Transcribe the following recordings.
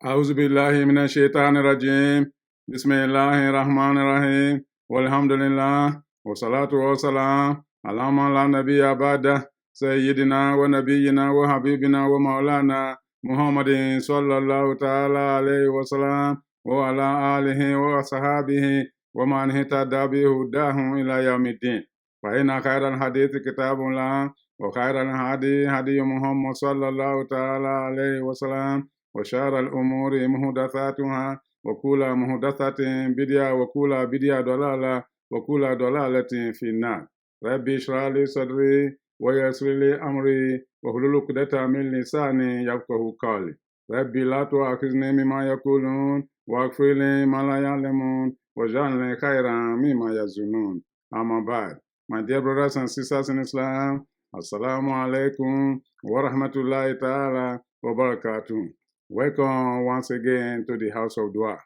أعوذ بالله من الشيطان الرجيم بسم الله الرحمن الرحيم والحمد لله والصلاة والسلام على من لا نبي بعده سيدنا ونبينا وحبيبنا ومولانا محمد صلى الله تعالى عليه وسلم وعلى آله وصحابه ومن اهتدى بهداه إلى يوم الدين فإن خير الحديث كتاب الله وخير الهدي هدي محمد صلى الله تعالى عليه وسلم وشر الأمور محدثاتها وكل محدثة بدعة وكل بدعة ضلالة وكل ضلالة في النار ربي اشرح لي صدري ويسر لي أمري واحلل عقدة من لساني يفقهوا قولي ربي لا تؤاخذني مما يقولون واغفر لي ما لا يعلمون واجعلني خيرا مما يظنون أما بعد. My dear brothers and sisters in Islam, Assalamu alaikum wa rahmatullahi ta'ala wa barakatuh. Welcome once again to the House of Dua,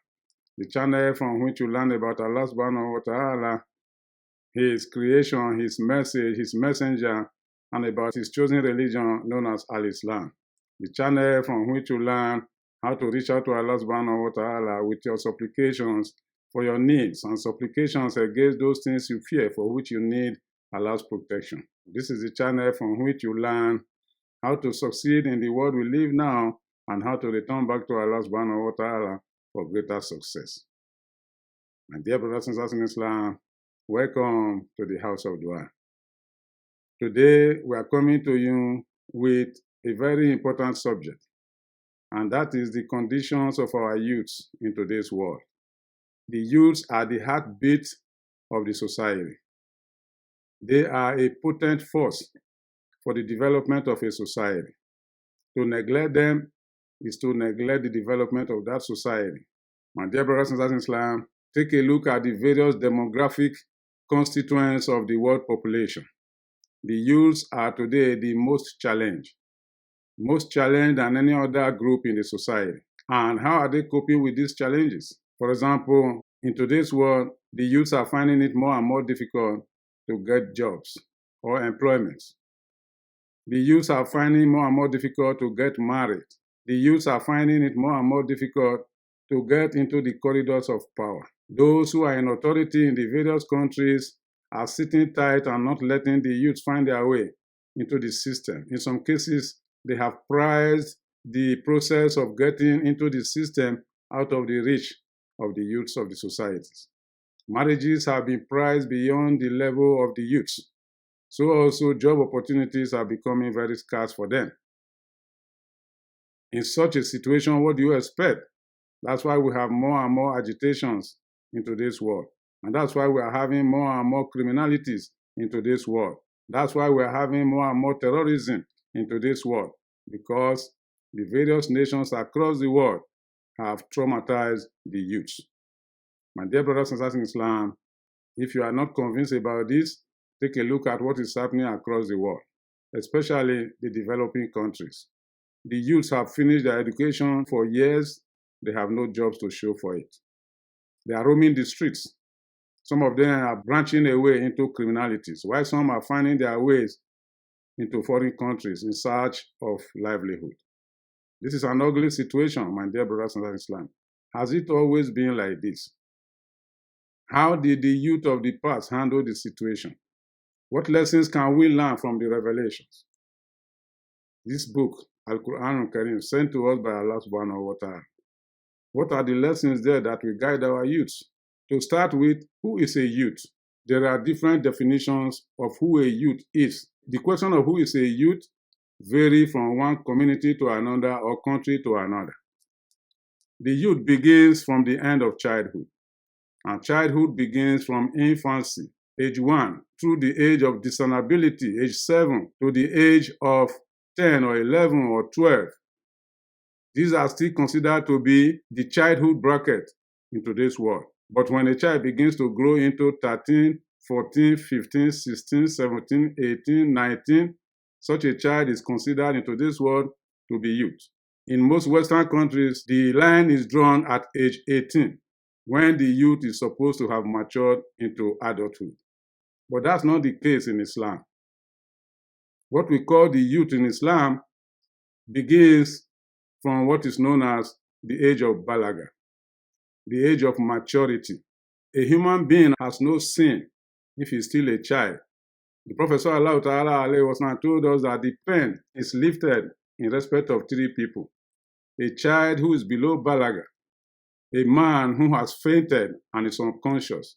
the channel from which you learn about Allah subhanahu wa ta'ala, His creation, His message, His messenger, and about His chosen religion known as Al-Islam. The channel from which you learn how to reach out to Allah subhanahu wa ta'ala with your supplications for your needs and supplications against those things you fear for which you need Allah's protection. This is the channel from which you learn how to succeed in the world we live now and how to return back to Allah subhanahu wa ta'ala for greater success. My dear brothers and sisters in Islam, welcome to the House of Dua. Today we are coming to you with a very important subject, and that is the conditions of our youths in today's world. The youths are the heartbeat of the society. They are a potent force for the development of a society. To neglect them is to neglect the development of that society. My dear brothers and sisters in Islam, take a look at the various demographic constituents of the world population. The youths are today the most challenged than any other group in the society. And how are they coping with these challenges? For example, in today's world, the youths are finding it more and more difficult to get jobs or employment. The youths are finding it more and more difficult to get married. The youths are finding it more and more difficult to get into the corridors of power. Those who are in authority in the various countries are sitting tight and not letting the youths find their way into the system. In some cases, they have prized the process of getting into the system out of the reach of the youths of the societies. Marriages have been prized beyond the level of the youths. So also job opportunities are becoming very scarce for them. In such a situation, what do you expect? That's why we have more and more agitations in today's world. And that's why we are having more and more criminalities in today's world. That's why we are having more and more terrorism in today's world. Because the various nations across the world have traumatized the youths. My dear brothers and sisters in Islam, if you are not convinced about this, take a look at what is happening across the world, especially the developing countries. The youths have finished their education for years. They have no jobs to show for it. They are roaming the streets. Some of them are branching away into criminalities, while some are finding their ways into foreign countries in search of livelihood. This is an ugly situation, my dear brothers and sisters in Islam. Has it always been like this? How did the youth of the past handle the situation? What lessons can we learn from the revelations? This book, Al-Quran al-Karim, sent to us by Allah subhanahu wa ta'ala. What are the lessons there that will guide our youths? To start with, who is a youth? There are different definitions of who a youth is. The question of who is a youth varies from one community to another or country to another. The youth begins from the end of childhood. And childhood begins from infancy, age 1, through the age of discernibility, age 7, to the age of 10 or 11 or 12. These are still considered to be the childhood bracket in today's world. But when a child begins to grow into 13, 14, 15, 16, 17, 18, 19, such a child is considered in today's world to be youth. In most Western countries, the line is drawn at age 18, when the youth is supposed to have matured into adulthood. But that's not the case in Islam. What we call the youth in Islam begins from what is known as the age of balaga, the age of maturity. A human being has no sin if he's still a child. The Prophet sallallahu alaihi wasallam told us that the pen is lifted in respect of three people: a child who is below balaga, a man who has fainted and is unconscious,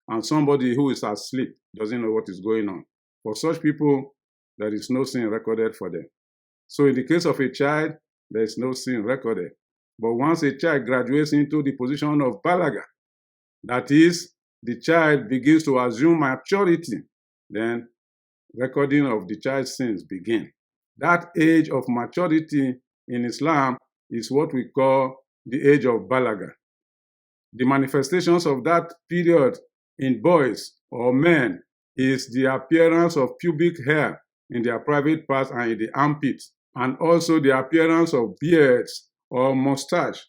and somebody who is asleep, doesn't know what is going on. For such people, there is no sin recorded for them. So in the case of a child, there is no sin recorded. But once a child graduates into the position of balaga, that is, the child begins to assume maturity, then recording of the child's sins begin. That age of maturity in Islam is what we call the age of balaga. The manifestations of that period in boys or men is the appearance of pubic hair in their private parts and in the armpits, and also the appearance of beards or mustache,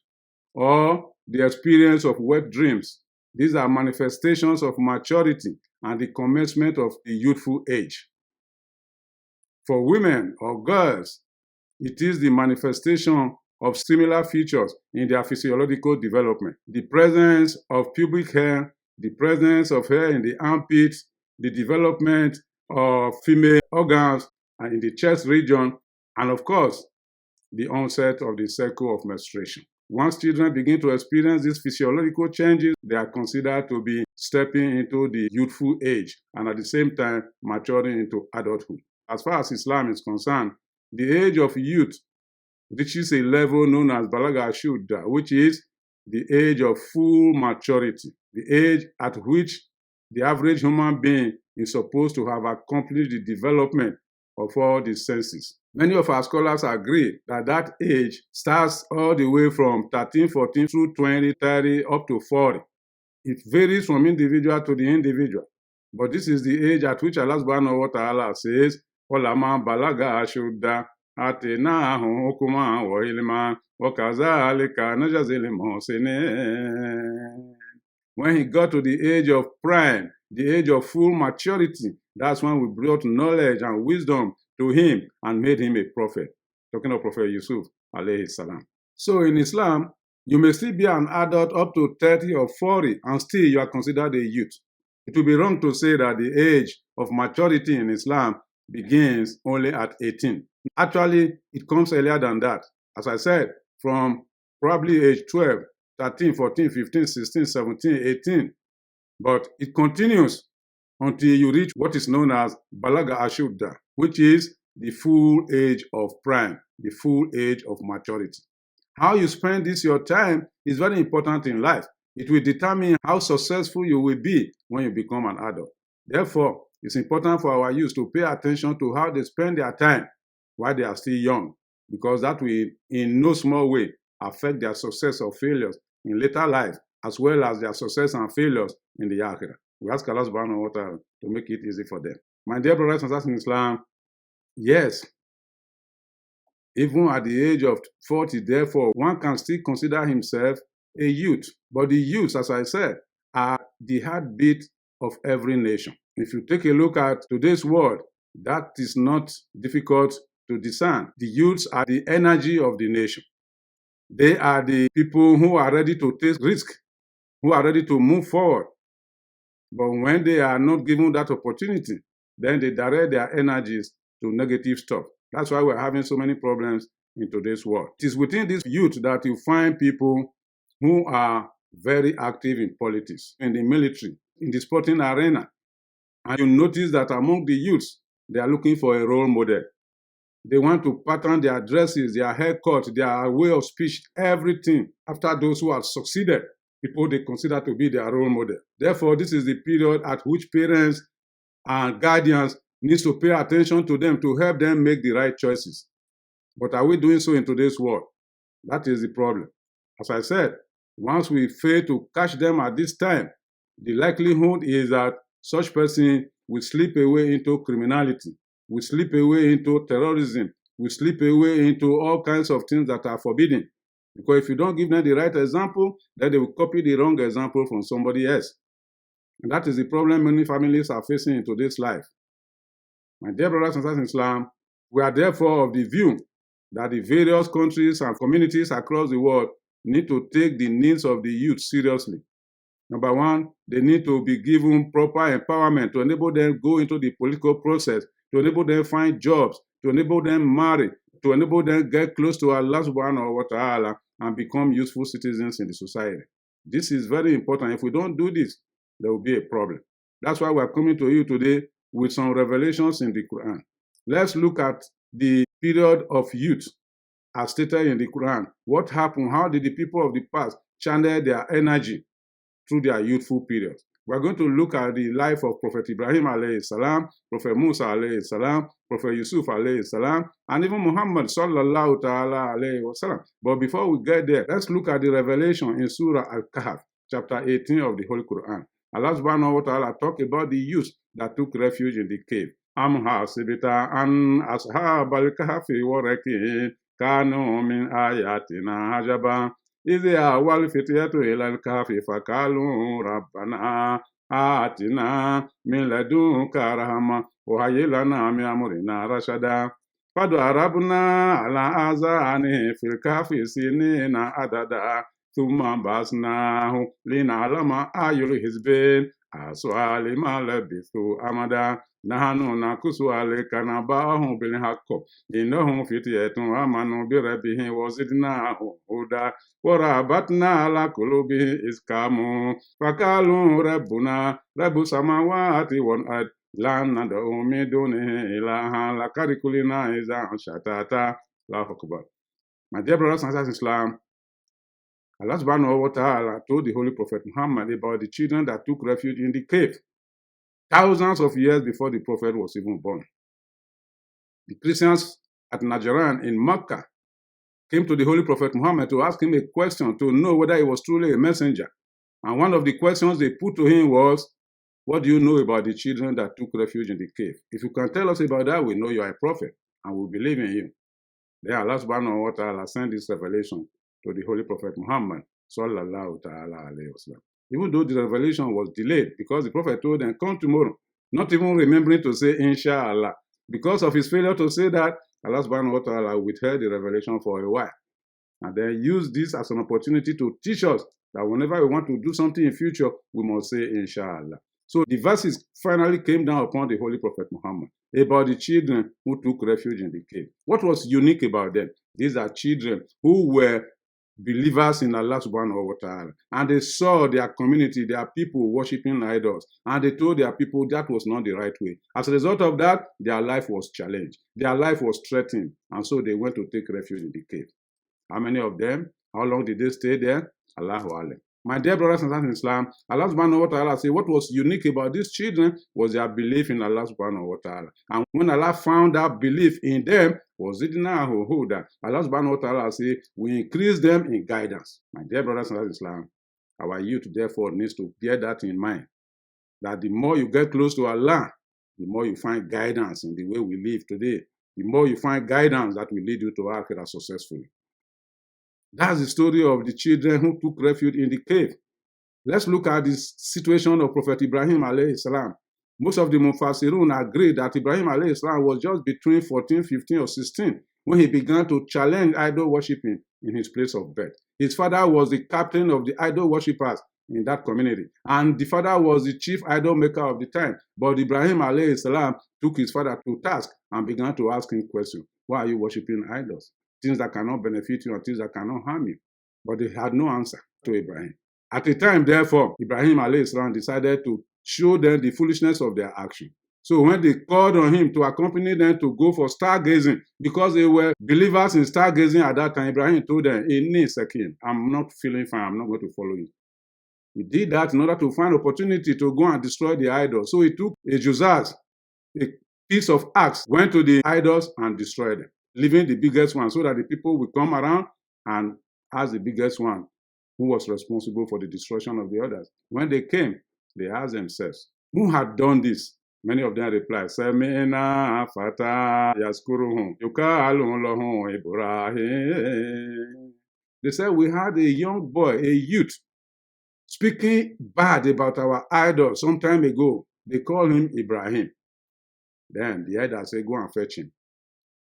or the experience of wet dreams. These are manifestations of maturity and the commencement of the youthful age. For women or girls, it is the manifestation of similar features in their physiological development. The presence of pubic hair, the presence of hair in the armpits, the development of female organs and in the chest region, and of course, the onset of the cycle of menstruation. Once children begin to experience these physiological changes, they are considered to be stepping into the youthful age and at the same time maturing into adulthood. As far as Islam is concerned, the age of youth reaches a level known as balaga ashudda, which is the age of full maturity, the age at which the average human being is supposed to have accomplished the development of all the senses. Many of our scholars agree that that age starts all the way from 13, 14 through 20, 30, up to 40. It varies from individual to the individual. But this is the age at which Allah subhanahu wa ta'ala says, وَلَمَا بَلَغَ أَشُدَّهُ آتَيْنَاهُ حُكْمًا وَعِلْمًا وَكَذَلِكَ نَجْزِي الْمُحْسِنِينَ. When he got to the age of prime, the age of full maturity, that's when we brought knowledge and wisdom to him and made him a prophet. Talking of Prophet Yusuf, alayhi salam. So in Islam, you may still be an adult up to 30 or 40 and still you are considered a youth. It would be wrong to say that the age of maturity in Islam begins only at 18. Actually, it comes earlier than that. As I said, from probably age 12, 13, 14, 15, 16, 17, 18. But it continues until you reach what is known as balaga ashudda, which is the full age of prime, the full age of maturity. How you spend this your time is very important in life. It will determine how successful you will be when you become an adult. Therefore, it's important for our youth to pay attention to how they spend their time while they are still young, because that will in no small way affect their success or failures in later life, as well as their success and failures in the akhirah. We ask Allah subhanahu wa ta'ala to make it easy for them. My dear brothers and sisters in Islam, yes, even at the age of 40, therefore, one can still consider himself a youth. But the youths, as I said, are the heartbeat of every nation. If you take a look at today's world, that is not difficult to discern. The youths are the energy of the nation. They are the people who are ready to take risk, who are ready to move forward. But when they are not given that opportunity, then they direct their energies to negative stuff. That's why we're having so many problems in today's world. It is within this youth that you find people who are very active in politics, in the military, in the sporting arena. And you notice that among the youths, they are looking for a role model. They want to pattern their dresses, their haircut, their way of speech, everything after those who have succeeded, people they consider to be their role model. Therefore, this is the period at which parents and guardians need to pay attention to them to help them make the right choices. But are we doing so in today's world? That is the problem. As I said, once we fail to catch them at this time, the likelihood is that such person will slip away into criminality, will slip away into terrorism, will slip away into all kinds of things that are forbidden. Because if you don't give them the right example, then they will copy the wrong example from somebody else. And that is the problem many families are facing in today's life. My dear brothers and sisters in Islam, we are therefore of the view that the various countries and communities across the world need to take the needs of the youth seriously. Number one, they need to be given proper empowerment to enable them go into the political process, to enable them find jobs, to enable them marry, to enable them get close to Allah subhanahu wa ta'ala and become useful citizens in the society. This is very important. If we don't do this, there will be a problem. That's why we're coming to you today with some revelations in the Quran. Let's look at the period of youth as stated in the Quran. What happened? How did the people of the past channel their energy through their youthful period? We're going to look at the life of Prophet Ibrahim alayhi salam, Prophet Musa alayhi salam, Prophet Yusuf alayhi salam, and even Muhammad sallallahu ta'ala alayhi wa sallam. But before we get there, let's look at the revelation in Surah Al-Kahf, chapter 18 of the Holy Quran. Allah subhanahu wa ta'ala talk about the youth that took refuge in the cave. Am hasibita an ashab al-kahfi wa rakin kanu min ayatina ajaba. إذ أوى الفتية إلى الكهف فقالوا ربنا آتنا من لدنك رحمة وهيئ لنا من أمرنا رشدا فضربنا على آذانه في الكهف سنين عددا ثم بعثناه لنعلم أي الحزبين أحصى لما لبثوا أمدا نحن نقص عليك نبأهم بالحق إنهم فتية آمنوا بربهم وزدناهم هدى وربطنا على قلوبهم إذ قاموا فقالوا ربنا رب السماوات والأرض لا ندعو من دونه إلها لقد قلنا إذا شتاتا. Allahu Akbar. My dear brothers and sisters in Islam, Allah subhanahu wa ta'ala told the Holy Prophet Muhammad about the children that took refuge in the cave thousands of years before the Prophet was even born. The Christians at Najran in Mecca came to the Holy Prophet Muhammad to ask him a question to know whether he was truly a messenger. And one of the questions they put to him was, what do you know about the children that took refuge in the cave? If you can tell us about that, we know you are a prophet and we believe in you. Then Allah subhanahu wa ta'ala sent this revelation to the Holy Prophet Muhammad sallallahu ta'ala alayhi wa sallam. Even though the revelation was delayed because the Prophet told them, come tomorrow, not even remembering to say inshallah. Because of his failure to say that, Allah subhanahu wa ta'ala withheld the revelation for a while. And then used this as an opportunity to teach us that whenever we want to do something in future, we must say inshallah. So the verses finally came down upon the Holy Prophet Muhammad about the children who took refuge in the cave. What was unique about them? These are children who were believers in Allah subhanahu wa ta'ala. And they saw their community, their people worshiping idols. And they told their people that was not the right way. As a result of that, their life was challenged. Their life was threatened. And so they went to take refuge in the cave. How many of them? How long did they stay there? Allahu Alam. My dear brothers and sisters in Islam, Allah subhanahu wa ta'ala said what was unique about these children was their belief in Allah subhanahu wa ta'ala. And when Allah found that belief in them, was zidnahu huda. Allah subhanahu wa ta'ala said, we increase them in guidance. My dear brothers and sisters in Islam, our youth therefore needs to bear that in mind. That the more you get close to Allah, the more you find guidance in the way we live today. The more you find guidance that will lead you to Akhirah successfully. That's the story of the children who took refuge in the cave. Let's look at the situation of Prophet Ibrahim alayhi salam. Most of the Mufassirun agree that Ibrahim alayhi salam was just between 14, 15, or 16 when he began to challenge idol worshipping in his place of birth. His father was the captain of the idol worshippers in that community, and the father was the chief idol maker of the time. But Ibrahim alayhi salam took his father to task and began to ask him questions. Why are you worshipping idols? Things that cannot benefit you and things that cannot harm you. But they had no answer to Ibrahim. At the time, therefore, Ibrahim alayhi salam decided to show them the foolishness of their action. So when they called on him to accompany them to go for stargazing, because they were believers in stargazing at that time, Ibrahim told them, Inni sakin, I'm not feeling fine, I'm not going to follow you. He did that in order to find opportunity to go and destroy the idols. So he took a juzaz, a piece of axe, went to the idols and destroyed them, leaving the biggest one so that the people will come around and ask the biggest one who was responsible for the destruction of the others. When they came, they asked themselves, who had done this? Many of them replied, Sami'na fata yaskuruhum yukalu lahum Ibrahim. They said, we had a young boy, a youth, speaking bad about our idol some time ago. They call him Ibrahim. Then the elder said, go and fetch him.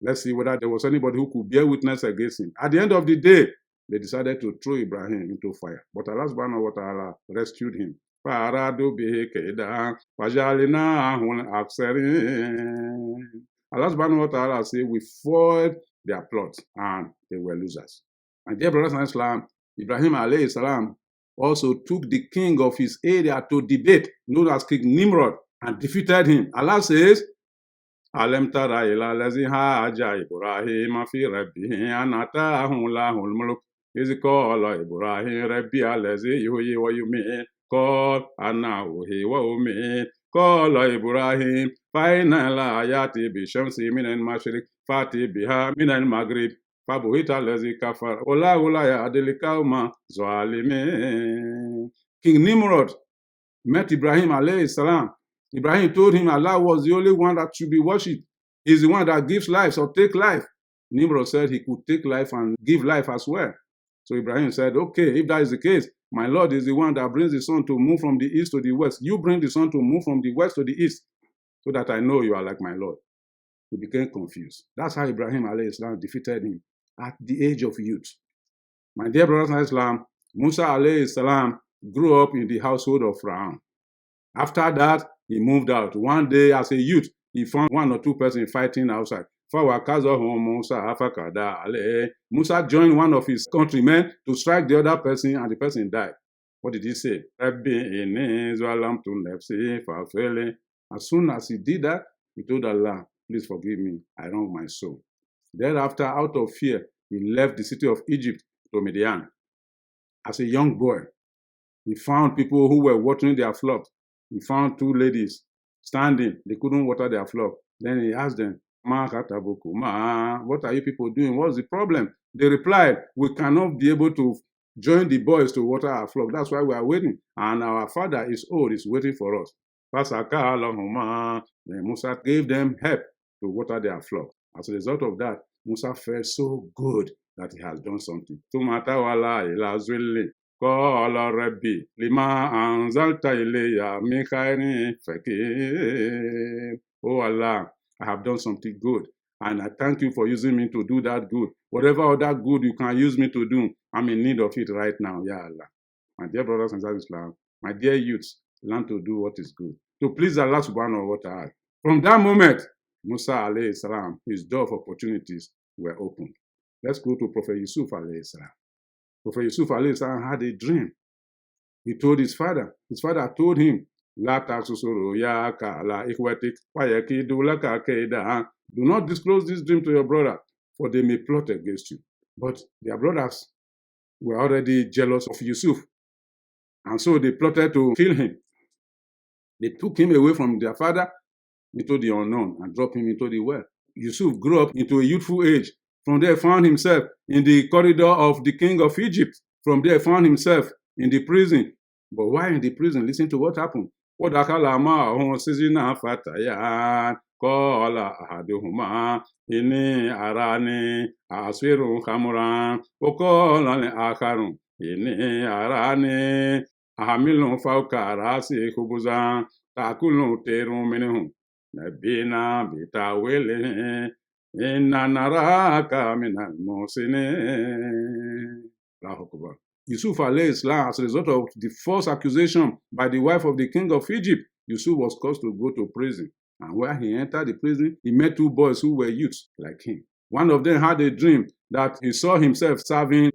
Let's see whether there was anybody who could bear witness against him. At the end of the day, they decided to throw Ibrahim into fire. But Allah subhanahu wa ta'ala rescued him. Allah subhanahu wa ta'ala said, we foiled their plot and they were losers. And dear brothers and Islam, Ibrahim alayhi salam also took the king of his area to debate, known as King Nimrod, and defeated him. Allah says, Alam tara ila lazi haja Ibrahim fi rabbihi an atahu lahul mulk iz qala Ibrahim rabbi allazi yuhyi wa yumiit qala ana uhyi wa umiit qala Ibrahim fa inna la yati bi shamsi min al-mashriq fati biha min al-maghrib fabuhita allazi kafar wallahu la yahdil qawma zalimin. King Nimrod met Ibrahim alayhi salam. Ibrahim told him Allah was the only one that should be worshipped. He's the one that gives life or take life. Nimrod said he could take life and give life as well. So Ibrahim said, okay, if that is the case, my Lord is the one that brings the sun to move from the east to the west. You bring the sun to move from the west to the east so that I know you are like my Lord. He became confused. That's how Ibrahim alayhi salam defeated him at the age of youth. My dear brothers and Islam, Musa alayhi salam grew up in the household of Pharaoh. After that, he moved out. One day, as a youth, he found one or two persons fighting outside. Musa joined one of his countrymen to strike the other person, and the person died. What did he say? As soon as he did that, he told Allah, please forgive me, I wronged my soul. Thereafter, out of fear, he left the city of Egypt to Midian. As a young boy, he found people who were watering their flocks. He found two ladies standing. They couldn't water their flock. Then he asked them, what are you people doing? What's the problem? They replied, we cannot be able to join the boys to water our flock. That's why we are waiting. And our father is old, is waiting for us. Then Musa gave them help to water their flock. As a result of that, Musa felt so good that he has done something. Qala Rabbi lima anzalta ilayya min khairin fakir. Oh Allah, I have done something good, and I thank you for using me to do that good. Whatever other good you can use me to do, I'm in need of it right now, Ya Allah. My dear brothers and sisters in Islam, my dear youths, learn to do what is good, to please Allah subhanahu wa ta'ala. From that moment, Musa alayhi salam, his door of opportunities were opened. Let's go to Prophet Yusuf alayhi salam. Prophet Yusuf alayhi salam had a dream. He told his father. His father told him, do not disclose this dream to your brother, for they may plot against you. But their brothers were already jealous of Yusuf, and so they plotted to kill him. They took him away from their father into the unknown and dropped him into the well. Yusuf grew up into a youthful age. From there, found himself in the corridor of the king of Egypt. From there, found himself in the prison. But while in the prison, listen to what happened. Yusuf alayhi salam, as a result of the false accusation by the wife of the king of Egypt, Yusuf was caused to go to prison. And when he entered the prison, he met two boys who were youths like him. One of them had a dream that he saw himself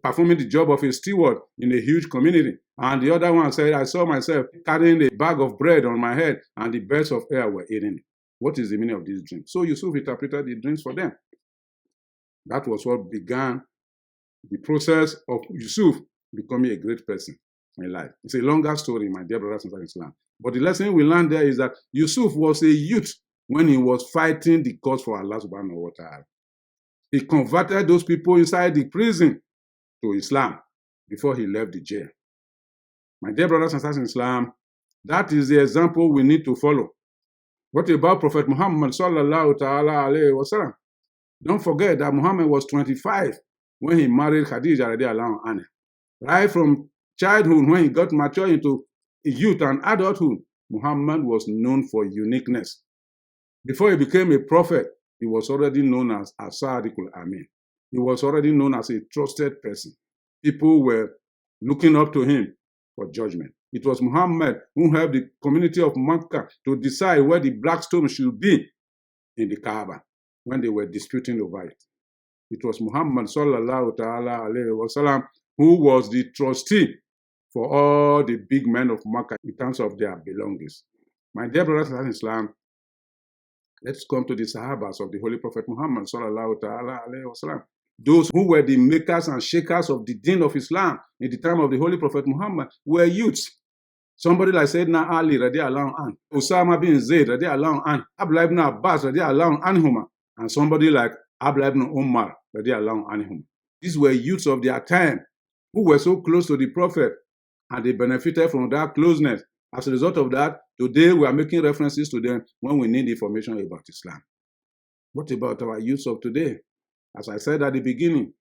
performing the job of a steward in a huge community. And the other one said, I saw myself carrying a bag of bread on my head, and the birds of air were eating it. What is the meaning of this dream? So Yusuf interpreted the dreams for them. That was what began the process of Yusuf becoming a great person in life. It's a longer story, my dear brothers and sisters in Islam. But the lesson we learned there is that Yusuf was a youth when he was fighting the cause for Allah subhanahu wa ta'ala. He converted those people inside the prison to Islam before he left the jail. My dear brothers and sisters in Islam, that is the example we need to follow. What about Prophet Muhammad sallallahu ta'ala alayhi wa sallam? Don't forget that Muhammad was 25 when he married Khadija radiallahu anha. Right from childhood, when he got mature into youth and adulthood, Muhammad was known for uniqueness. Before he became a prophet, he was already known as As-Sadiqul Amin. He was already known as a trusted person. people were looking up to him for judgment. It was Muhammad who helped the community of Makkah to decide where the black stone should be in the Kaaba when they were disputing over it. It was Muhammad sallallahu ta'ala alayhi wa sallam who was the trustee for all the big men of Makkah in terms of their belongings. My dear brothers and sisters in Islam, let's come to the Sahabas of the Holy Prophet Muhammad sallallahu ta'ala alayhi wa sallam. Those who were the makers and shakers of the deen of Islam in the time of the Holy Prophet Muhammad were youths. Somebody like Sayyidina Ali radiallahu anhu, Osama bin Zayd radiallahu anhu, Abdullah ibn Abbas radiallahu anhuma, and somebody like Abdullah ibn Umar radiallahu anhum. These were youths of their time who were so close to the Prophet, and they benefited from that closeness. As a result of that, today we are making references to them when we need information about Islam. What about our youths of today? As I said at the beginning,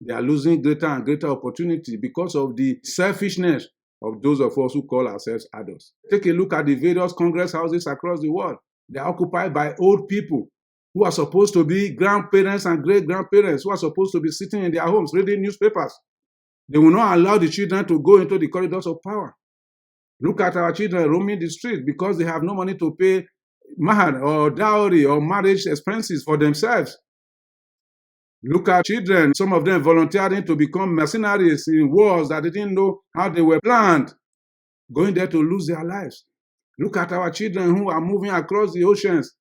they are losing greater and greater opportunity because of the selfishness of those of us who call ourselves adults. Take a look at the various congress houses across the world. They are occupied by old people who are supposed to be grandparents and great-grandparents, who are supposed to be sitting in their homes reading newspapers. They will not allow the children to go into the corridors of power. Look at our children roaming the streets because they have no money to pay mahar or dowry or marriage expenses for themselves. Look at children, some of them volunteering to become mercenaries in wars that they didn't know how they were planned, going there to lose their lives. Look at our children who are moving across the oceans,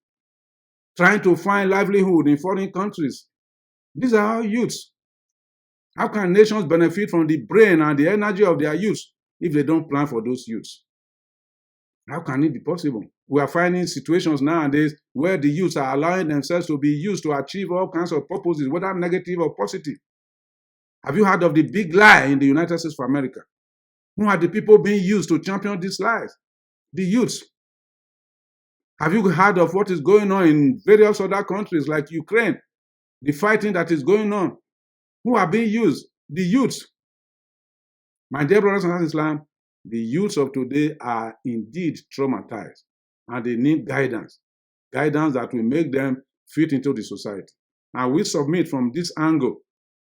trying to find livelihood in foreign countries. These are our youths. How can nations benefit from the brain and the energy of their youths if they don't plan for those youths? How can it be possible? We are finding situations nowadays where the youths are allowing themselves to be used to achieve all kinds of purposes, whether negative or positive. Have you heard of the big lie in the United States of America? Who are the people being used to champion these lies? The youths. Have you heard of what is going on in various other countries like Ukraine? The fighting that is going on. Who are being used? The youths. My dear brothers and sisters in Islam, the youths of today are indeed traumatized, and they need guidance that will make them fit into the society. And we submit from this angle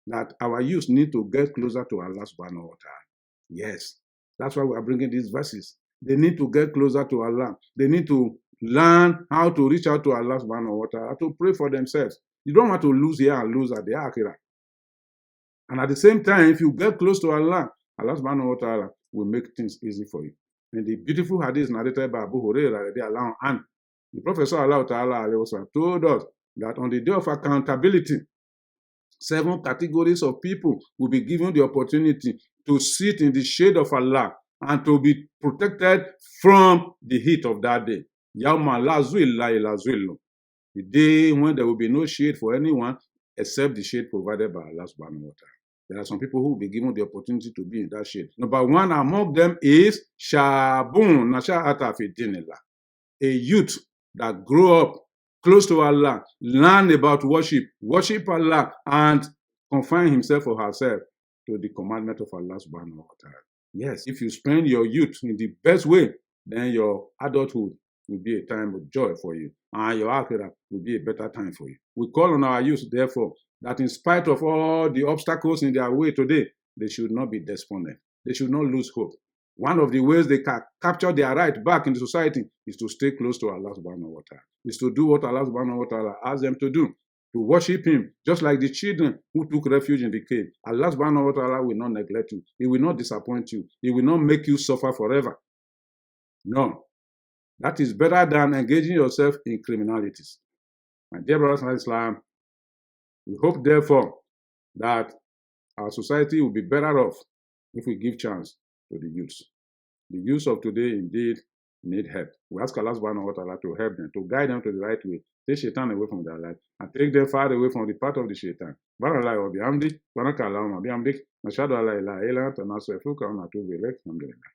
that our youth need to get closer to Allah subhanahu wa ta'ala. Yes, that's why we are bringing these verses. They need to get closer to Allah. They need to learn how to reach out to Allah subhanahu wa ta'ala, to pray for themselves. You don't want to lose here and lose at the akhirah. And at the same time, if you get close to Allah, Allah subhanahu wa ta'ala will make things easy for you. And the beautiful hadith narrated by Abu Hurairah, and the Prophet sallallahu ta'ala told us that on the day of accountability, 7 categories of people will be given the opportunity to sit in the shade of Allah and to be protected from the heat of that day. Yawma la zuilla illa zillu. The day when there will be no shade for anyone except the shade provided by Allah subhanahu wa ta'ala. There are some people who will be given the opportunity to be in that shade. Number 1 among them is Shabun Nasha'ata fi dinillah. A youth that grew up close to Allah, learn about worship Allah, and confine himself or herself to the commandment of Allah subhanahu wa ta'ala. Yes, if you spend your youth in the best way, then your adulthood will be a time of joy for you, and your akhirah will be a better time for you. We call on our youth, therefore, that in spite of all the obstacles in their way today, they should not be despondent. They should not lose hope. One of the ways they can capture their right back in the society is to stay close to Allah subhanahu wa ta'ala, is to do what Allah subhanahu wa ta'ala asks them to do, to worship Him, just like the children who took refuge in the cave. Allah subhanahu wa ta'ala will not neglect you. He will not disappoint you. He will not make you suffer forever. No. That is better than engaging yourself in criminalities. My dear brothers and sisters in Islam, we hope, therefore, that our society will be better off if we give chance to the youths. The youths of today indeed need help. We ask Allah subhanahu wa ta'ala to help them, to guide them to the right way, take shaitan away from their life, and take them far away from the path of the shaitan. Barakallahu wa bihamdik, wa nakallahu wa bihamdik, nashhadu an la ilaha illa anta nastaghfiruka wa natubu ilayk. Alhamdulillah.